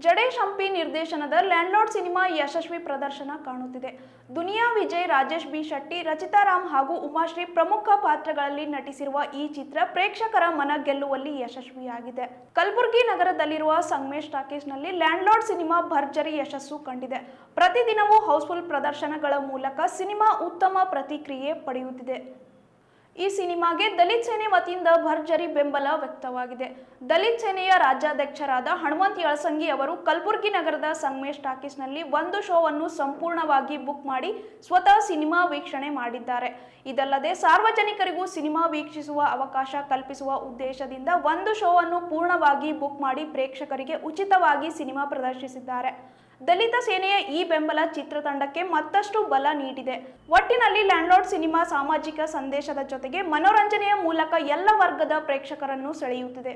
ಜಡೇಶ್ ಹಂಪಿ ನಿರ್ದೇಶನದ landlord cinema ಯಶಸ್ವಿ ಪ್ರದರ್ಶನ ಕಾಣುತ್ತಿದೆ. ದುನಿಯಾ ವಿಜಯ್, ರಾಜೇಶ್ ಬಿ ಶೆಟ್ಟಿ, ರಚಿತಾ ರಾಮ್ ಹಾಗೂ ಉಮಾಶ್ರೀ ಪ್ರಮುಖ ಪಾತ್ರಗಳಲ್ಲಿ ನಟಿಸಿರುವ ಈ ಚಿತ್ರ ಪ್ರೇಕ್ಷಕರ ಮನ ಗೆಲ್ಲುವಲ್ಲಿ ಯಶಸ್ವಿಯಾಗಿದೆ. ಕಲಬುರಗಿ ನಗರದಲ್ಲಿರುವ ಸಂಗಮೇಶ್ ಟಾಕೀಸ್ನಲ್ಲಿ ಲ್ಯಾಂಡ್ಲಾರ್ಡ್ ಸಿನಿಮಾ ಭರ್ಜರಿ ಯಶಸ್ಸು ಕಂಡಿದೆ. ಪ್ರತಿದಿನವೂ ಹೌಸ್ಫುಲ್ ಪ್ರದರ್ಶನಗಳ ಮೂಲಕ ಸಿನಿಮಾ ಉತ್ತಮ ಪ್ರತಿಕ್ರಿಯೆ ಪಡೆಯುತ್ತಿದೆ. ಈ ಸಿನಿಮಾಗೆ ದಲಿತ್ ಸೇನೆ ವತಿಯಿಂದ ಭರ್ಜರಿ ಬೆಂಬಲ ವ್ಯಕ್ತವಾಗಿದೆ. ದಲಿತ್ ಸೇನೆಯ ರಾಜ್ಯಾಧ್ಯಕ್ಷರಾದ ಹನುಮಂತ್ ಯಳಸಂಗಿ ಅವರು ಕಲಬುರಗಿ ನಗರದ ಸಂಗಮೇಶ್ ಟಾಕೀಸ್ನಲ್ಲಿ ಒಂದು ಶೋವನ್ನು ಸಂಪೂರ್ಣವಾಗಿ ಬುಕ್ ಮಾಡಿ ಸ್ವತಃ ಸಿನಿಮಾ ವೀಕ್ಷಣೆ ಮಾಡಿದ್ದಾರೆ. ಇದಲ್ಲದೆ ಸಾರ್ವಜನಿಕರಿಗೂ ಸಿನಿಮಾ ವೀಕ್ಷಿಸುವ ಅವಕಾಶ ಕಲ್ಪಿಸುವ ಉದ್ದೇಶದಿಂದ ಒಂದು ಶೋವನ್ನು ಪೂರ್ಣವಾಗಿ ಬುಕ್ ಮಾಡಿ ಪ್ರೇಕ್ಷಕರಿಗೆ ಉಚಿತವಾಗಿ ಸಿನಿಮಾ ಪ್ರದರ್ಶಿಸಿದ್ದಾರೆ. ದಲಿತ ಸೇನೆಯ ಈ ಬೆಂಬಲ ಚಿತ್ರತಂಡಕ್ಕೆ ಮತ್ತಷ್ಟು ಬಲ ನೀಡಿದೆ. ಒಟ್ಟಿನಲ್ಲಿ ಲ್ಯಾಂಡ್ಲಾರ್ಡ್ ಸಿನಿಮಾ ಸಾಮಾಜಿಕ ಸಂದೇಶದ ಜೊತೆಗೆ ಮನೋರಂಜನೆಯ ಮೂಲಕ ಎಲ್ಲ ವರ್ಗದ ಪ್ರೇಕ್ಷಕರನ್ನು ಸೆಳೆಯುತ್ತಿದೆ.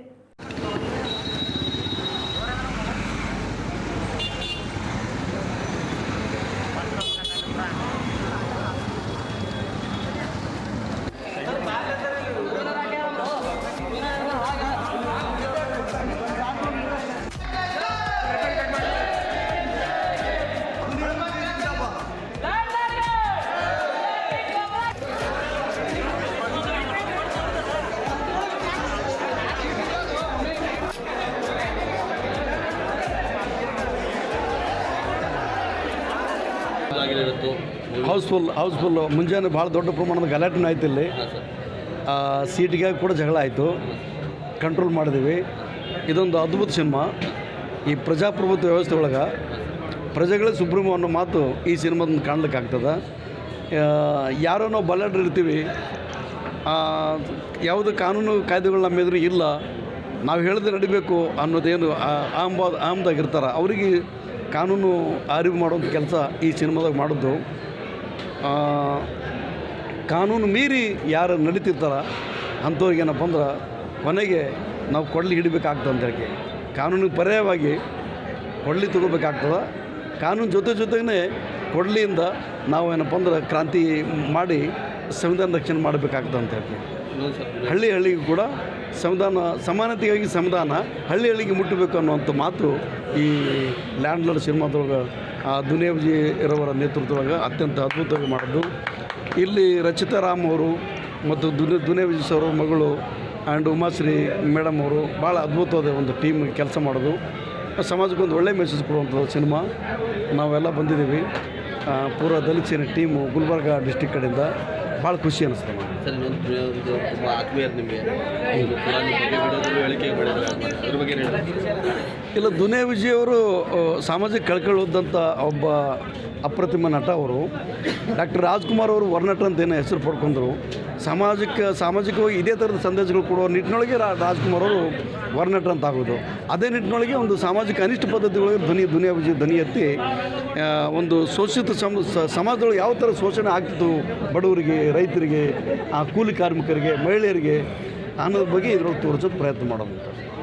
ಹೌಸ್ಫುಲ್ ಮುಂಜಾನೆ ಭಾಳ ದೊಡ್ಡ ಪ್ರಮಾಣದ ಗಲಾಟೆ ಆಯ್ತು. ಇಲ್ಲಿ ಸೀಟಿಗೆ ಕೂಡ ಜಗಳ ಆಯಿತು, ಕಂಟ್ರೋಲ್ ಮಾಡಿದ್ದೀವಿ. ಇದೊಂದು ಅದ್ಭುತ ಸಿನಿಮಾ. ಈ ಪ್ರಜಾಪ್ರಭುತ್ವ ವ್ಯವಸ್ಥೆ ಒಳಗೆ ಪ್ರಜೆಗಳೇ ಸುಪ್ರೀಂ ಅನ್ನೋ ಮಾತು ಈ ಸಿನಿಮಾದಿಂದ ಕಾಣ್ಲಿಕ್ಕಾಗ್ತದೆ. ಯಾರೋ ನಾವು ಬಲ್ಲಾಡಿರ್ತೀವಿ, ಯಾವುದೇ ಕಾನೂನು ಕಾಯ್ದೆಗಳು ನಮ್ಮ ಎದುರು ಇಲ್ಲ, ನಾವು ಹೇಳಿದ್ರೆ ನಡಿಬೇಕು ಅನ್ನೋದೇನು ಅಹಮದಾಗಿರ್ತಾರೆ, ಅವರಿಗೆ ಕಾನೂನು ಅರಿವು ಮಾಡುವಂಥ ಕೆಲಸ ಈ ಸಿನಿಮಾದಾಗ ಮಾಡೋದು. ಕಾನೂನು ಮೀರಿ ಯಾರು ನಡೀತಿರ್ತಾರ ಅಂಥವ್ರಿಗೆ ಏನಪ್ಪ ಅಂದ್ರೆ ಕೊನೆಗೆ ನಾವು ಕೊಡಲಿ ಹಿಡಿಬೇಕಾಗ್ತದೆ ಅಂತ ಹೇಳಿ ಕಾನೂನಿಗೆ ಪರ್ಯಾಯವಾಗಿ ಕೊಡಲಿ ತಗೋಬೇಕಾಗ್ತದೆ. ಕಾನೂನು ಜೊತೆಗೇ ಕೊಡಲಿಯಿಂದ ನಾವು ಏನಪ್ಪ ಅಂದ್ರೆ ಕ್ರಾಂತಿ ಮಾಡಿ ಸಂವಿಧಾನ ರಕ್ಷಣೆ ಮಾಡಬೇಕಾಗ್ತದೆ ಅಂತ ಹೇಳಿ ಹಳ್ಳಿಗೂ ಕೂಡ ಸಂವಿಧಾನ ಸಮಾನತೆಗಾಗಿ ಸಂವಿಧಾನ ಹಳ್ಳಿಗೆ ಮುಟ್ಟಬೇಕು ಅನ್ನುವಂಥ ಮಾತು ಈ ಲ್ಯಾಂಡ್ಲಾರ್ಡ್ ಸಿನಿಮಾದೊಳಗೆ ದುನಿಯಾ ವಿಜಯ್ ಇರೋವರ ನೇತೃತ್ವದೊಳಗೆ ಅತ್ಯಂತ ಅದ್ಭುತವಾಗಿ ಮಾಡೋದು. ಇಲ್ಲಿ ರಚಿತಾ ರಾಮ್ ಅವರು ಮತ್ತು ದುನಿಯಾ ವಿಜಯ್ ಸರ್ ಮಗಳು ಆ್ಯಂಡ್ ಉಮಾಶ್ರೀ ಮೇಡಮ್ ಅವರು ಭಾಳ ಅದ್ಭುತವಾದ ಒಂದು ಟೀಮ್ ಕೆಲಸ ಮಾಡೋದು. ಸಮಾಜಕ್ಕೆ ಒಂದು ಒಳ್ಳೆಯ ಮೆಸೇಜ್ ಕೊಡುವಂಥ ಸಿನಿಮಾ. ನಾವೆಲ್ಲ ಬಂದಿದ್ದೀವಿ, ಪೂರಾ ದಲಿತ್ ಸೇನೆ ಟೀಮು ಗುಲ್ಬರ್ಗ ಡಿಸ್ಟಿಕ್ ಕಡೆಯಿಂದ. ಭಾಳ ಖುಷಿ ಅನ್ನಿಸ್ತದೆ ಸರ್. ಇನ್ನೊಂದು ತುಂಬ ಆತ್ಮೀಯರು ನಿಮಗೆ ಇಲ್ಲ, ದುನಿಯಾ ವಿಜಯ್ ಅವರು ಸಾಮಾಜಿಕ ಕಳ್ಕೊಳ್ಳೋದಂಥ ಒಬ್ಬ ಅಪ್ರತಿಮ ನಟ. ಅವರು ಡಾಕ್ಟರ್ ರಾಜ್ಕುಮಾರ್ ಅವರು ವರ್ನಟ ಅಂತ ಏನೋ ಹೆಸರು ಪಡ್ಕೊಂಡ್ರು. ಸಾಮಾಜಿಕವಾಗಿ ಇದೇ ಥರದ ಸಂದೇಶಗಳು ಕೊಡುವ ನಿಟ್ಟಿನೊಳಗೆ ರಾಜ್ಕುಮಾರ್ ಅವರು ವರ್ನಟ ಅಂತ ಆಗೋದು. ಅದೇ ನಿಟ್ಟಿನೊಳಗೆ ಒಂದು ಸಾಮಾಜಿಕ ಅನಿಷ್ಟ ಪದ್ಧತಿಗಳಿಗೆ ದುನಿಯಾ ವಿಜಯ್ ಧ್ವನಿ ಎತ್ತಿ ಒಂದು ಶೋಷಿತ ಸಮಾಜದೊಳಗೆ ಯಾವ ಥರ ಶೋಷಣೆ ಆಗ್ತಿತ್ತು ಬಡವರಿಗೆ, ರೈತರಿಗೆ, ಕೂಲಿ ಕಾರ್ಮಿಕರಿಗೆ, ಮಹಿಳೆಯರಿಗೆ ಅನ್ನೋದ್ರ ಬಗ್ಗೆ ಇದ್ರೊಳಗೆ ತೋರಿಸೋಕ್ಕೆ ಪ್ರಯತ್ನ ಮಾಡೋದು.